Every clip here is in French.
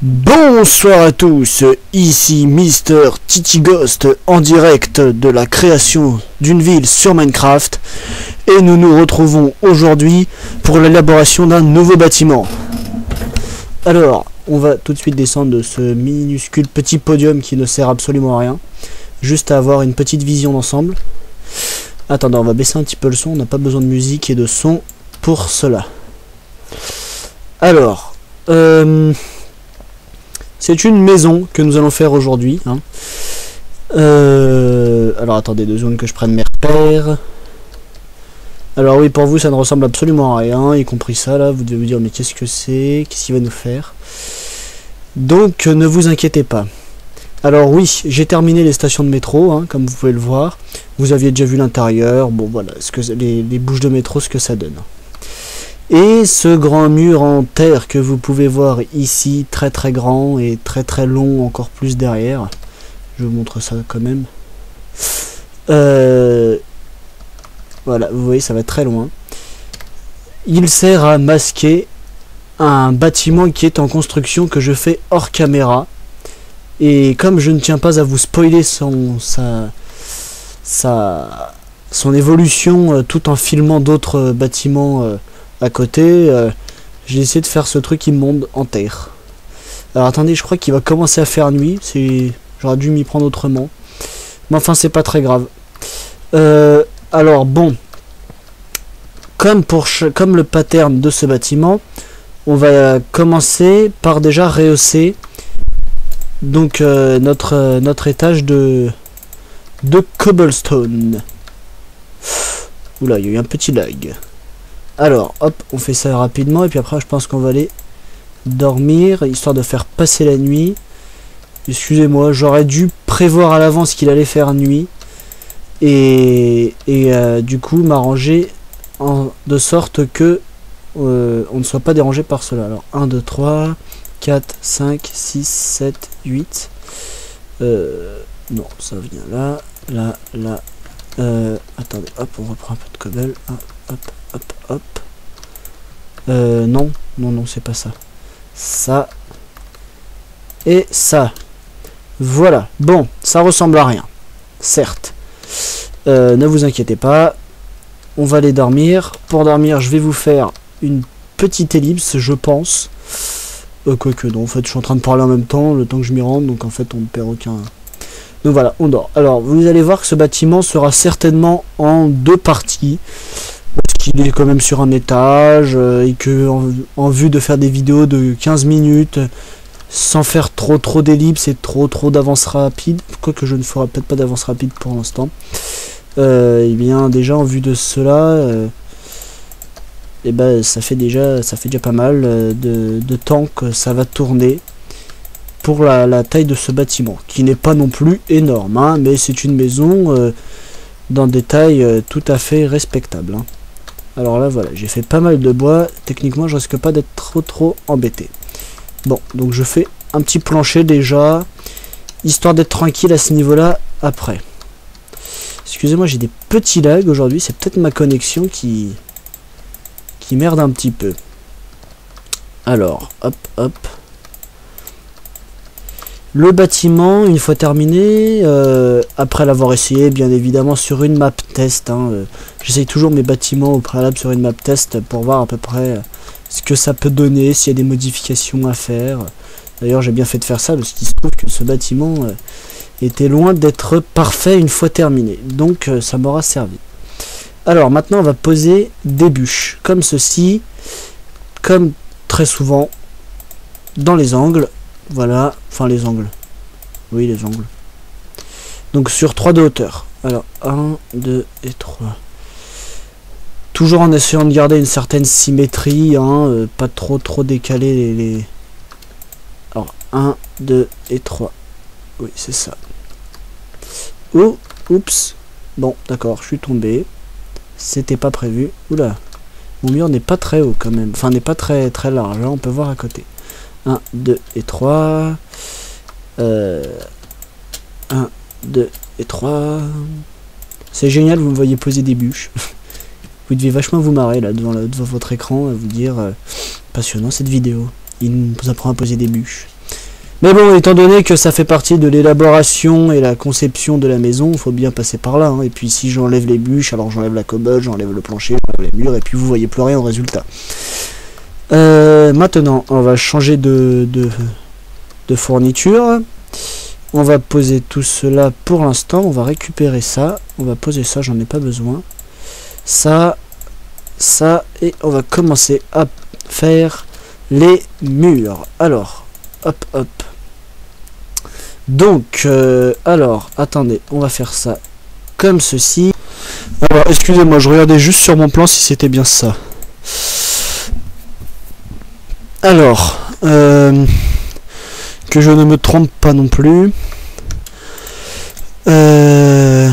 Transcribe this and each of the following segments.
Bonsoir à tous, ici Mister Titi Ghost en direct de la création d'une ville sur Minecraft et nous nous retrouvons aujourd'hui pour l'élaboration d'un nouveau bâtiment. Alors, on va tout de suite descendre de ce minuscule petit podium qui ne sert absolument à rien, juste à avoir une petite vision d'ensemble. Attendez, on va baisser un petit peu le son, on n'a pas besoin de musique et de son pour cela. Alors, c'est une maison que nous allons faire aujourd'hui. Hein. Alors attendez 2 secondes que je prenne mes repères. Alors oui, pour vous ça ne ressemble absolument à rien, y compris ça là. Vous devez vous dire mais qu'est-ce que c'est? Qu'est-ce qu'il va nous faire? Donc ne vous inquiétez pas. Alors oui, j'ai terminé les stations de métro, hein, comme vous pouvez le voir. Vous aviez déjà vu l'intérieur. Bon voilà, ce que les bouches de métro, ce que ça donne. Et ce grand mur en terre que vous pouvez voir ici, très très grand et très très long encore plus derrière. Je vous montre ça quand même. Voilà, vous voyez, ça va très loin. Il sert à masquer un bâtiment qui est en construction que je fais hors caméra. Et comme je ne tiens pas à vous spoiler son évolution tout en filmant d'autres bâtiments à côté, j'ai essayé de faire ce truc immonde en terre. Alors attendez, je crois qu'il va commencer à faire nuit. J'aurais dû m'y prendre autrement. Mais enfin, c'est pas très grave. Alors bon, comme le pattern de ce bâtiment, on va commencer par déjà rehausser donc notre étage de cobblestone. Oula, il y a eu un petit lag. Alors, hop, on fait ça rapidement et puis après je pense qu'on va aller dormir, histoire de faire passer la nuit. Excusez-moi, j'aurais dû prévoir à l'avance qu'il allait faire nuit et du coup m'arranger de sorte que on ne soit pas dérangé par cela. Alors, 1, 2, 3, 4, 5, 6, 7, 8. Non, ça vient là. Attendez, hop, on reprend un peu de cobble. Hop. Non, c'est pas ça. Ça. Et ça. Voilà. Bon, ça ressemble à rien. Certes. Ne vous inquiétez pas. On va aller dormir. Pour dormir, je vais vous faire une petite ellipse, je pense. Quoique non, en fait, je suis en train de parler en même temps, le temps que je m'y rende, donc en fait, on ne perd aucun... Donc voilà, on dort. Alors, vous allez voir que ce bâtiment sera certainement en 2 parties. Parce qu'il est quand même sur un étage et que en vue de faire des vidéos de 15 minutes sans faire trop d'ellipses et trop d'avance rapide, quoique je ne ferai peut-être pas d'avance rapide pour l'instant, et bien déjà en vue de cela, et ben ça fait déjà pas mal de temps que ça va tourner pour la taille de ce bâtiment, qui n'est pas non plus énorme, hein, mais c'est une maison dans des tailles tout à fait respectables. Hein. Alors là voilà, j'ai fait pas mal de bois, techniquement je risque pas d'être trop embêté. Bon, donc je fais un petit plancher déjà, histoire d'être tranquille à ce niveau-là après. Excusez-moi, j'ai des petits lags aujourd'hui, c'est peut-être ma connexion qui merde un petit peu. Alors, hop. Le bâtiment, une fois terminé, après l'avoir essayé bien évidemment sur une map test, hein, j'essaye toujours mes bâtiments au préalable sur une map test pour voir à peu près ce que ça peut donner, s'il y a des modifications à faire. D'ailleurs j'ai bien fait de faire ça parce qu'il se trouve que ce bâtiment était loin d'être parfait une fois terminé, donc ça m'aura servi. Alors maintenant on va poser des bûches, comme ceci, comme très souvent, dans les angles. Voilà, enfin les angles. Oui, les angles. Donc sur 3 de hauteur. Alors 1, 2 et 3. Toujours en essayant de garder une certaine symétrie, hein, pas trop décaler les... Alors 1, 2 et 3. Oui, c'est ça. Oh, oups. Bon, d'accord, je suis tombé. C'était pas prévu. Oula. Mon mur n'est pas très haut quand même. Enfin, n'est pas très large. Là, on peut voir à côté. 1, 2 et 3. 1, 2 et 3. C'est génial, vous me voyez poser des bûches. Vous devez vachement vous marrer là devant votre écran, à vous dire passionnant cette vidéo. Il nous apprend à poser des bûches. Mais bon, étant donné que ça fait partie de l'élaboration et la conception de la maison, il faut bien passer par là. Hein. Et puis si j'enlève les bûches, alors j'enlève la commode, j'enlève le plancher, j'enlève les murs, et puis vous voyez plus rien au résultat. Maintenant, on va changer de fourniture. On va poser tout cela pour l'instant. On va récupérer ça. On va poser ça, j'en ai pas besoin. Ça, et on va commencer à faire les murs. Alors, hop, hop. Donc, alors, attendez, on va faire ça comme ceci. Alors, excusez-moi, je regardais juste sur mon plan si c'était bien ça. Alors, que je ne me trompe pas non plus. Ouais.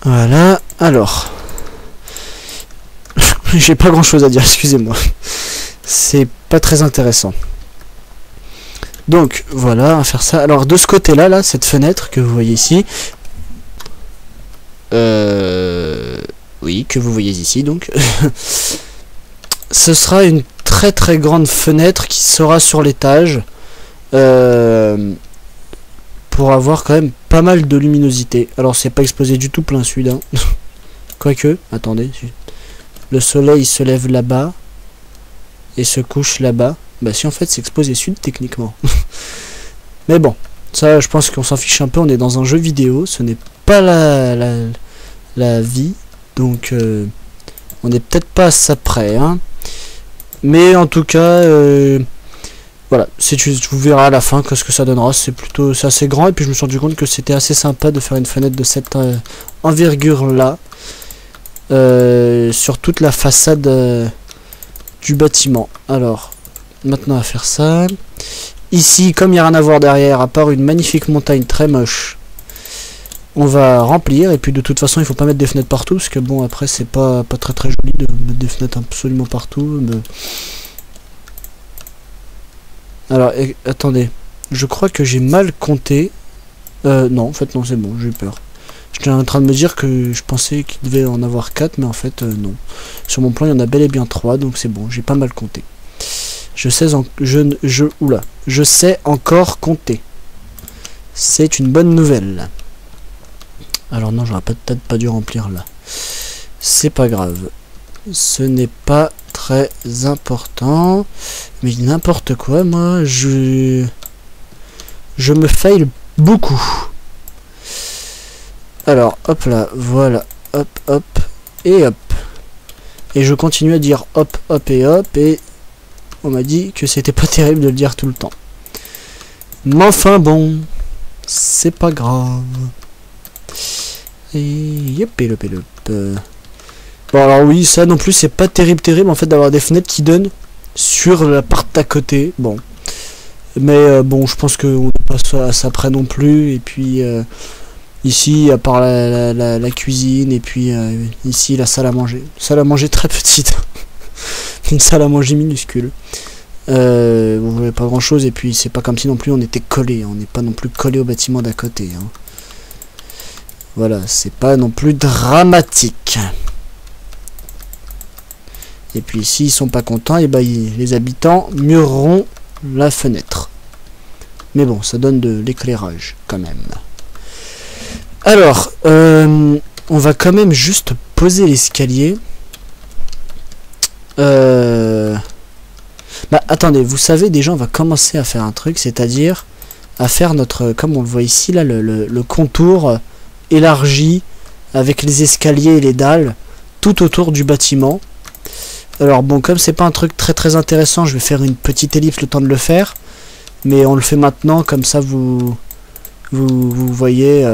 Voilà, alors. J'ai pas grand chose à dire, excusez-moi. C'est pas très intéressant. Donc, voilà, on va faire ça. Alors, de ce côté-là, là, cette fenêtre que vous voyez ici. Oui, que vous voyez ici, donc. Ce sera une très très grande fenêtre qui sera sur l'étage. Pour avoir quand même pas mal de luminosité. Alors, c'est pas exposé du tout plein sud. Hein. Quoique, attendez. Le soleil se lève là-bas et se couche là-bas. Bah si, en fait c'est exposé sud techniquement. Mais bon, ça je pense qu'on s'en fiche un peu, on est dans un jeu vidéo, ce n'est pas la vie, donc on n'est peut-être pas à ça près. Hein. Mais en tout cas, voilà, vous verrez à la fin ce que ça donnera, c'est assez grand, et puis je me suis rendu compte que c'était assez sympa de faire une fenêtre de cette envergure là. Sur toute la façade du bâtiment. Alors, maintenant à faire ça. Ici, comme il n'y a rien à voir derrière, à part une magnifique montagne très moche, on va remplir. Et puis de toute façon, il faut pas mettre des fenêtres partout, parce que bon, après, c'est pas très très joli de mettre des fenêtres absolument partout. Mais... Alors, attendez, je crois que j'ai mal compté. Non, en fait, non, c'est bon, j'ai eu peur. J'étais en train de me dire que je pensais qu'il devait en avoir 4, mais en fait non. Sur mon plan il y en a bel et bien 3, donc c'est bon, j'ai pas mal compté. Je sais encore compter. C'est une bonne nouvelle. Alors non, j'aurais peut-être pas dû remplir là. C'est pas grave. Ce n'est pas très important. Mais n'importe quoi, moi, je me fail beaucoup. Alors, hop là, voilà, hop, hop, et hop. Et je continue à dire hop, hop et hop, et on m'a dit que c'était pas terrible de le dire tout le temps. Mais enfin bon, c'est pas grave. Et yep, et bon alors oui, ça non plus c'est pas terrible en fait d'avoir des fenêtres qui donnent sur la part d'à côté. Bon, mais bon, je pense qu'on n'est pas à ça près non plus, et puis... ici, à part la cuisine, et puis ici, la salle à manger. Salle à manger très petite. Une salle à manger minuscule. Vous voyez pas grand chose, et puis c'est pas comme si non plus on était collé. On n'est pas non plus collé au bâtiment d'à côté. Hein. Voilà, c'est pas non plus dramatique. Et puis s'ils sont pas contents, et ben les habitants mureront la fenêtre. Mais bon, ça donne de l'éclairage quand même. Alors, on va quand même juste poser l'escalier. Bah attendez, vous savez déjà on va commencer à faire un truc, c'est-à-dire à faire notre, comme on le voit ici là, le contour élargi avec les escaliers et les dalles tout autour du bâtiment. Alors bon, comme c'est pas un truc très très intéressant, je vais faire une petite ellipse le temps de le faire, mais on le fait maintenant, comme ça vous voyez,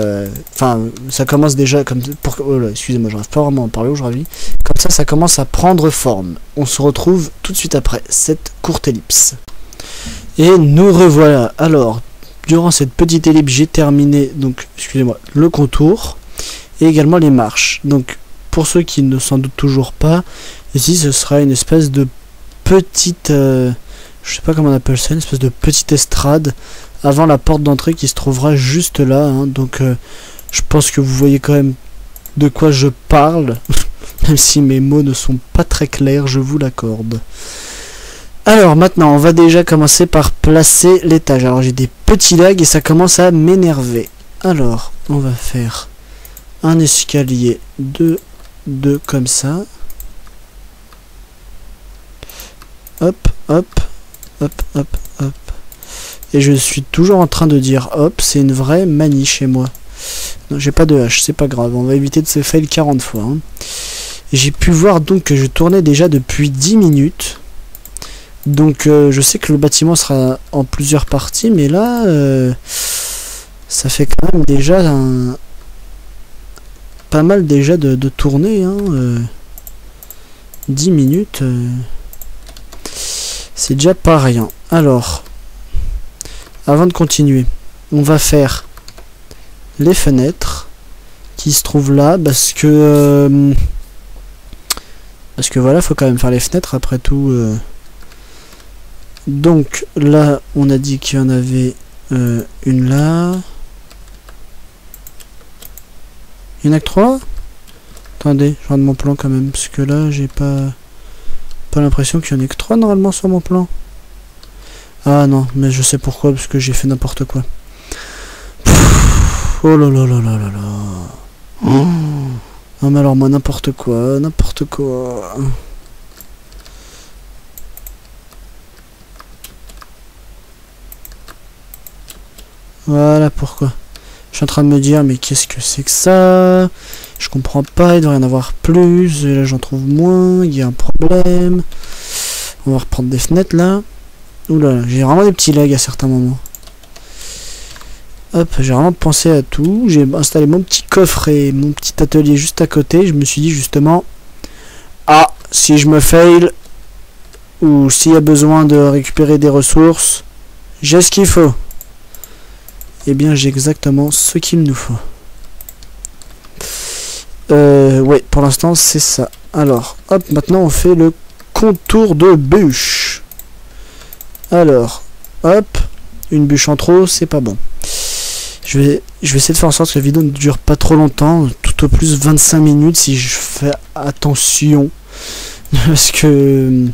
enfin ça commence déjà comme pour, oh là, excusez-moi, j'arrive pas vraiment à en parler aujourd'hui. Comme ça commence à prendre forme. On se retrouve tout de suite après cette courte ellipse. Et nous revoilà. Alors, durant cette petite ellipse, j'ai terminé, donc excusez-moi, le contour et également les marches. Donc pour ceux qui ne s'en doutent toujours pas, ici ce sera une espèce de petite, je sais pas comment on appelle ça, une espèce de petite estrade avant la porte d'entrée qui se trouvera juste là, hein. Donc je pense que vous voyez quand même de quoi je parle. Même si mes mots ne sont pas très clairs, je vous l'accorde. Alors maintenant, on va déjà commencer par placer l'étage. Alors j'ai des petits lags et ça commence à m'énerver. Alors, on va faire un escalier de 2 comme ça. Hop, hop, hop, hop, hop. Et je suis toujours en train de dire hop, c'est une vraie manie chez moi. Non, j'ai pas de hache, c'est pas grave, on va éviter de se fail 40 fois. Hein. J'ai pu voir donc que je tournais déjà depuis 10 minutes. Donc je sais que le bâtiment sera en plusieurs parties, mais là, ça fait quand même déjà pas mal déjà de tourner. Hein, 10 minutes, c'est déjà pas rien. Alors, avant de continuer, on va faire les fenêtres qui se trouvent là, parce que voilà, faut quand même faire les fenêtres après tout. Donc là, on a dit qu'il y en avait une là. Il y en a que 3 ? Attendez, je regarde mon plan quand même, parce que là, j'ai pas l'impression qu'il y en ait que 3 normalement sur mon plan. Ah non, mais je sais pourquoi, parce que j'ai fait n'importe quoi. Pff, oh là là là là là là. Oh. Non mais alors moi n'importe quoi, n'importe quoi. Voilà pourquoi. Je suis en train de me dire, mais qu'est-ce que c'est que ça? Je comprends pas, il doit y en avoir plus. Et là j'en trouve moins, il y a un problème. On va reprendre des fenêtres là. Oula, j'ai vraiment des petits lags à certains moments. Hop, j'ai vraiment pensé à tout. J'ai installé mon petit coffre et mon petit atelier juste à côté. Je me suis dit justement, ah, si je me fail, ou s'il y a besoin de récupérer des ressources, j'ai ce qu'il faut. Eh bien, j'ai exactement ce qu'il nous faut. Ouais, pour l'instant, c'est ça. Alors, hop, maintenant, on fait le contour de bûche. Alors, hop, une bûche en trop, c'est pas bon. Je vais essayer de faire en sorte que la vidéo ne dure pas trop longtemps, tout au plus 25 minutes si je fais attention. Parce que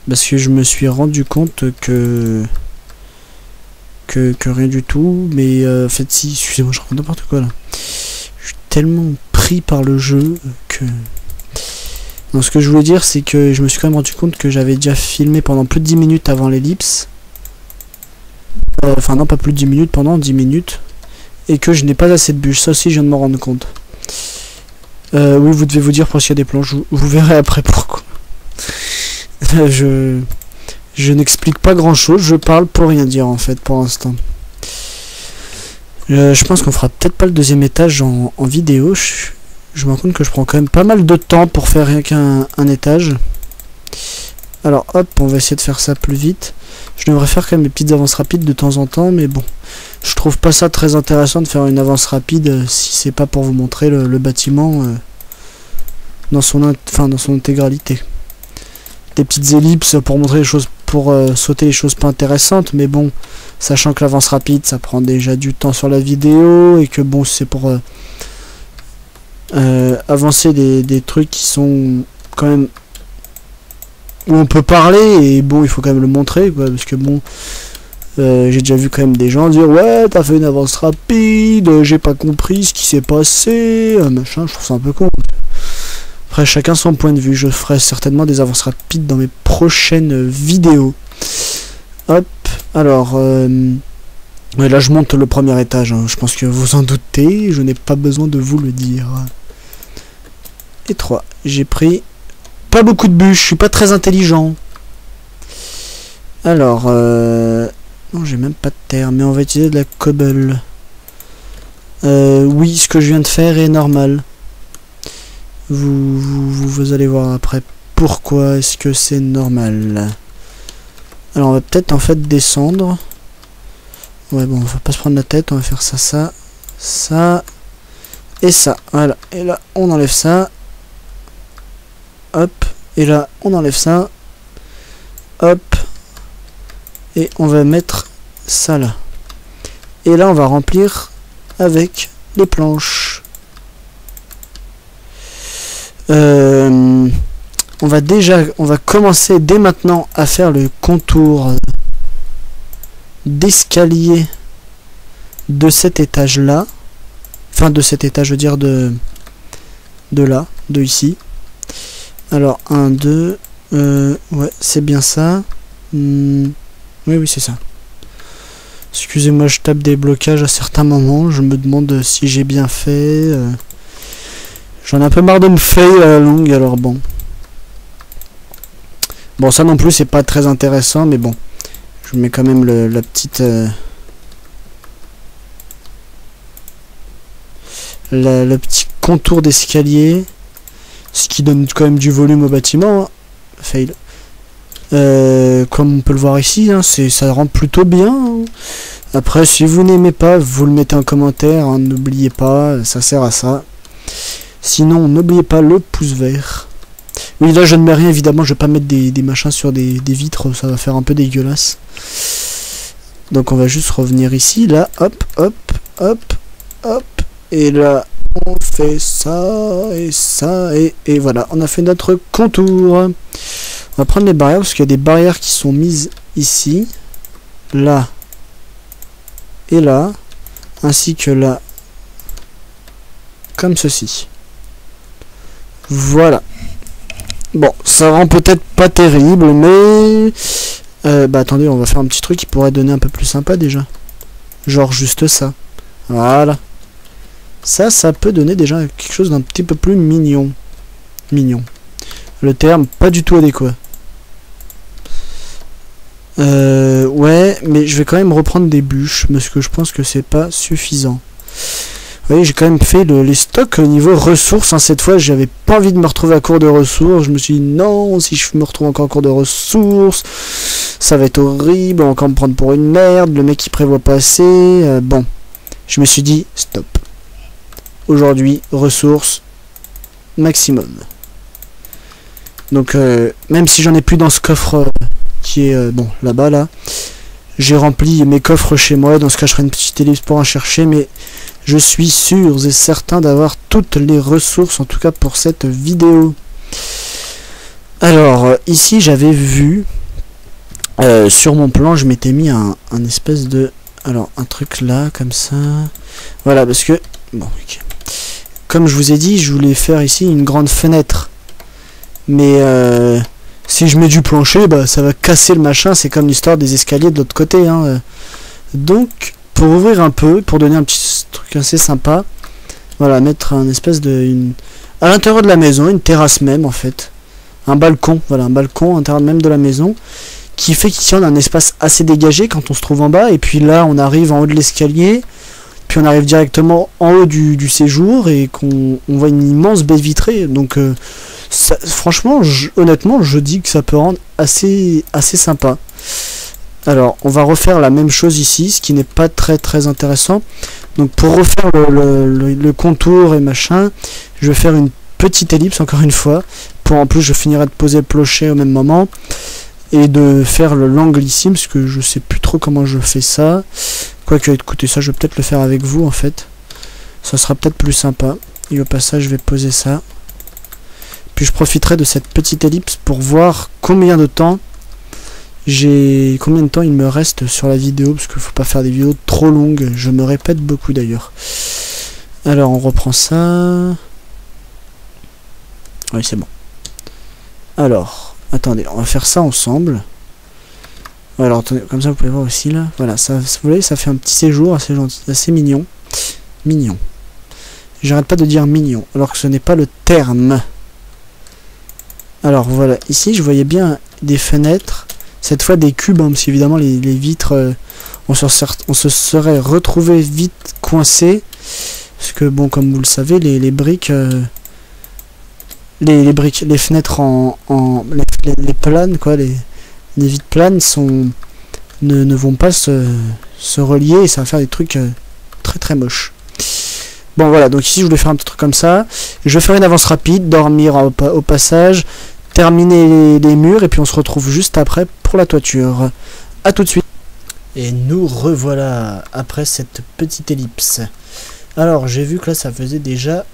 je me suis rendu compte que rien du tout. Mais en fait, si, excusez-moi, je raconte n'importe quoi là. Je suis tellement pris par le jeu que... Donc, ce que je voulais dire, c'est que je me suis quand même rendu compte que j'avais déjà filmé pendant plus de 10 minutes avant l'ellipse. Enfin non, pas plus de 10 minutes, pendant 10 minutes. Et que je n'ai pas assez de bûches. Ça aussi, je viens de m'en rendre compte. Oui, vous devez vous dire pour s'il y a des planches. Vous verrez après pourquoi. Je n'explique pas grand chose. Je parle pour rien dire en fait pour l'instant. Je pense qu'on fera peut-être pas le deuxième étage en vidéo. Je me rends compte que je prends quand même pas mal de temps pour faire rien qu'un étage. Alors hop, on va essayer de faire ça plus vite. Je devrais faire quand même des petites avances rapides de temps en temps, mais bon, je trouve pas ça très intéressant de faire une avance rapide si c'est pas pour vous montrer le bâtiment dans son intégralité. Des petites ellipses pour montrer les choses, pour sauter les choses pas intéressantes, mais bon, sachant que l'avance rapide ça prend déjà du temps sur la vidéo et que bon, c'est pour avancer des trucs qui sont quand même où on peut parler et bon, il faut quand même le montrer quoi, parce que bon, j'ai déjà vu quand même des gens dire ouais, t'as fait une avance rapide, j'ai pas compris ce qui s'est passé, machin. Je trouve ça un peu con. Après, chacun son point de vue. Je ferai certainement des avances rapides dans mes prochaines vidéos. Hop, alors ouais, là je monte le premier étage, hein. Je pense que vous en doutez, je n'ai pas besoin de vous le dire. Et 3, j'ai pris pas beaucoup de bûches, je suis pas très intelligent. Alors, non, j'ai même pas de terre, mais on va utiliser de la cobble. Oui, ce que je viens de faire est normal. Vous allez voir après pourquoi est-ce que c'est normal. Alors, on va peut-être en fait descendre. Ouais, bon, on va pas se prendre la tête, on va faire ça, ça, et ça. Voilà, et là, on enlève ça. Hop, et là on enlève ça, hop, et on va mettre ça là. Et là on va remplir avec les planches. On va commencer dès maintenant à faire le contour d'escalier de cet étage là. Enfin de cet étage, je veux dire de là, de ici. Alors 1, 2, ouais c'est bien ça. Oui c'est ça. Excusez-moi, je tape des blocages à certains moments, je me demande si j'ai bien fait. J'en ai un peu marre de me fail à la longue, alors bon. Bon ça non plus c'est pas très intéressant, mais bon. Je mets quand même la petite... le petit contour d'escalier. Ce qui donne quand même du volume au bâtiment. Hein. Fail. Comme on peut le voir ici, hein, ça rend plutôt bien. Hein. Après, si vous n'aimez pas, vous le mettez en commentaire. Hein, n'oubliez pas, ça sert à ça. Sinon, n'oubliez pas le pouce vert. Oui, là, je ne mets rien, évidemment. Je vais pas mettre des machins sur des vitres. Ça va faire un peu dégueulasse. Donc, on va juste revenir ici. Là, hop, hop, hop, hop. Et là, on fait ça et ça. Et voilà, on a fait notre contour. On va prendre les barrières parce qu'il y a des barrières qui sont mises ici, là et là, ainsi que là, comme ceci. Voilà. Bon, ça rend peut-être pas terrible, mais... bah attendez, on va faire un petit truc qui pourrait donner un peu plus sympa déjà. Genre juste ça. Voilà. Ça peut donner déjà quelque chose d'un petit peu plus mignon. Mignon. Le terme pas du tout adéquat. Ouais, mais je vais quand même reprendre des bûches parce que je pense que c'est pas suffisant. Vous voyez, j'ai quand même fait les stocks au niveau ressources. Hein. Cette fois, j'avais pas envie de me retrouver à court de ressources. Je me suis dit non, si je me retrouve encore à court de ressources, ça va être horrible. On va encore me prendre pour une merde. Le mec qui prévoit pas assez. Bon, je me suis dit stop. Aujourd'hui, ressources maximum. Donc, même si j'en ai plus dans ce coffre qui est bon là-bas là, j'ai rempli mes coffres chez moi. Dans ce cas, je ferai une petite ellipse pour en chercher, mais je suis sûr et certain d'avoir toutes les ressources, en tout cas pour cette vidéo. Alors, ici, j'avais vu sur mon plan, je m'étais mis un espèce de, alors un truc là comme ça. Voilà, parce que bon, okay. Comme je vous ai dit, je voulais faire ici une grande fenêtre. Mais si je mets du plancher, bah ça va casser le machin. C'est comme l'histoire des escaliers de l'autre côté. Hein. Donc, pour ouvrir un peu, pour donner un petit truc assez sympa, voilà, mettre un espèce de... à l'intérieur de la maison, une terrasse même en fait. Un balcon, voilà, un balcon à l'intérieur même de la maison. Qui fait qu'ici on a un espace assez dégagé quand on se trouve en bas. Et puis là, on arrive en haut de l'escalier. Puis on arrive directement en haut du séjour et qu'on voit une immense baie vitrée. Donc ça, franchement, honnêtement, je dis que ça peut rendre assez sympa. Alors, on va refaire la même chose ici, ce qui n'est pas très intéressant. Donc pour refaire le contour et machin, je vais faire une petite ellipse encore une fois. Pour en plus, je finirai de poser le clocher au même moment. Et de faire l'angle ici, parce que je sais plus trop comment je fais ça. Quoique, écoutez, ça, je vais peut-être le faire avec vous, en fait. Ça sera peut-être plus sympa. Et au passage, je vais poser ça. Puis je profiterai de cette petite ellipse pour voir combien de temps il me reste sur la vidéo, parce qu'il faut pas faire des vidéos trop longues. Je me répète beaucoup, d'ailleurs. Alors, on reprend ça. Oui, c'est bon. Alors, attendez, on va faire ça ensemble. Alors, attendez, comme ça vous pouvez voir aussi là. Voilà, ça, vous voyez, ça fait un petit séjour assez gentil, assez mignon. Mignon. J'arrête pas de dire mignon, alors que ce n'est pas le terme. Alors voilà, ici je voyais bien des fenêtres. Cette fois des cubes, hein, parce qu'évidemment les vitres, on se serait retrouvé vite coincé. Parce que bon, comme vous le savez, les briques... les fenêtres les planes, quoi, les vitres planes ne vont pas se relier et ça va faire des trucs très moches. Bon voilà, donc ici je voulais faire un petit truc comme ça. Je vais faire une avance rapide, dormir au passage, terminer les murs et puis on se retrouve juste après pour la toiture. A tout de suite. Et nous revoilà après cette petite ellipse. Alors j'ai vu que là ça faisait déjà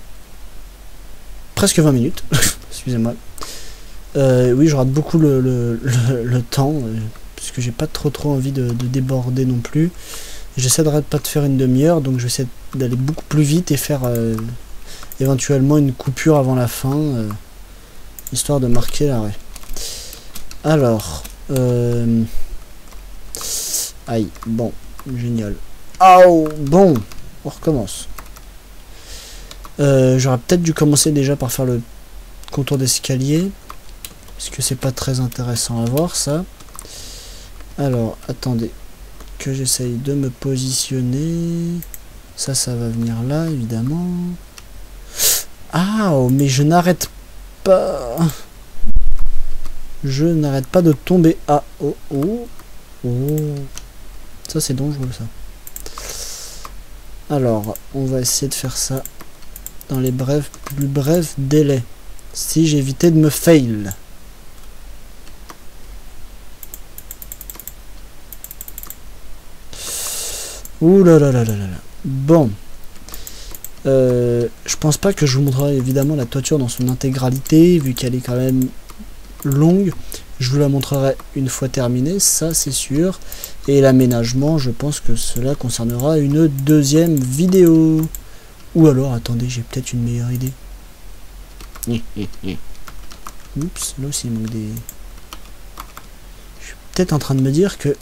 presque 20 minutes. excusez-moi. Oui, je rate beaucoup le temps, puisque j'ai pas trop envie de déborder non plus. J'essaie de pas de faire une demi-heure, donc je vais essayer d'aller beaucoup plus vite et faire éventuellement une coupure avant la fin, histoire de marquer l'arrêt. Alors, aïe, bon, génial. Oh, bon, on recommence. J'aurais peut-être dû commencer déjà par faire le contour d'escalier, parce que c'est pas très intéressant à voir ça. Alors, attendez, que j'essaye de me positionner. Ça va venir là, évidemment. Ah, oh, mais je n'arrête pas. Je n'arrête pas de tomber. Ah, oh, oh, oh. Ça, c'est dangereux, ça. Alors, on va essayer de faire ça dans les plus brefs délais. Si j'évitais de me fail. Ouh là là là là là. Bon. Je pense pas que je vous montrerai évidemment la toiture dans son intégralité, vu qu'elle est quand même longue. Je vous la montrerai une fois terminée, ça c'est sûr. Et l'aménagement, je pense que cela concernera une deuxième vidéo. Ou alors, attendez, j'ai peut-être une meilleure idée. Oups, là aussi il manque des... Je suis peut-être en train de me dire que...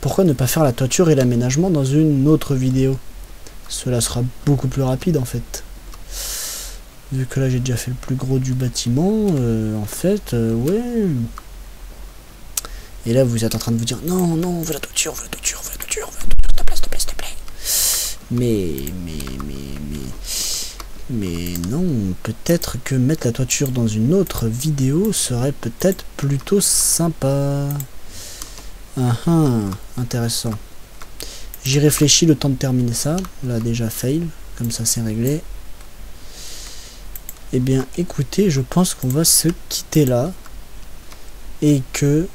Pourquoi ne pas faire la toiture et l'aménagement dans une autre vidéo? Cela sera beaucoup plus rapide en fait. Vu que là j'ai déjà fait le plus gros du bâtiment, en fait, ouais. Et là vous êtes en train de vous dire non, non, on veut la toiture, on veut la toiture, on veut la toiture, on veut la toiture, s'il te plaît, s'il te plaît, s'il te plaît. Mais non, peut-être que mettre la toiture dans une autre vidéo serait peut-être plutôt sympa. Intéressant. J'y réfléchis le temps de terminer ça. Là déjà fail, comme ça c'est réglé. Eh bien écoutez, je pense qu'on va se quitter là. Et ben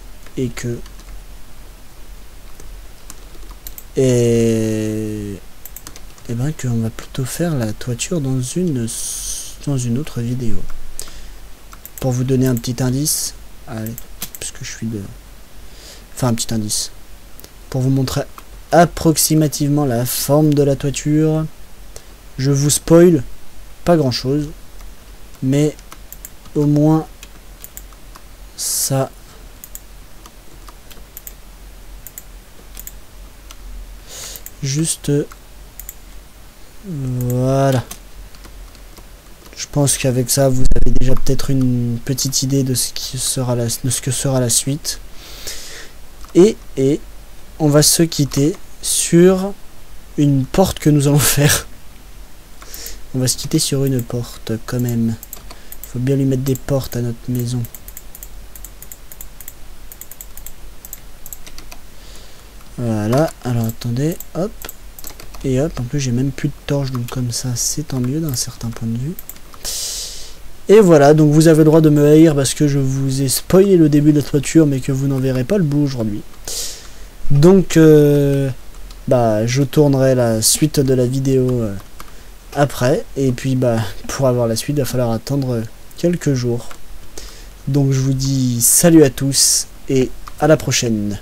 qu'on va plutôt faire la toiture dans une autre vidéo. Pour vous donner un petit indice. Allez, puisque je suis de... Enfin un petit indice. Pour vous montrer approximativement la forme de la toiture. Je vous spoil pas grand chose, mais au moins ça juste voilà. Je pense qu'avec ça vous avez déjà peut-être une petite idée de ce que sera la suite. Et on va se quitter sur une porte que nous allons faire. On va se quitter sur une porte quand même. Faut bien lui mettre des portes à notre maison. Voilà, alors attendez, hop. Et hop, en plus j'ai même plus de torche, donc comme ça c'est tant mieux d'un certain point de vue. Et voilà, donc vous avez le droit de me haïr parce que je vous ai spoilé le début de la toiture, mais que vous n'en verrez pas le bout aujourd'hui. Donc, bah, je tournerai la suite de la vidéo après. Et puis, bah, pour avoir la suite, il va falloir attendre quelques jours. Donc, je vous dis salut à tous et à la prochaine.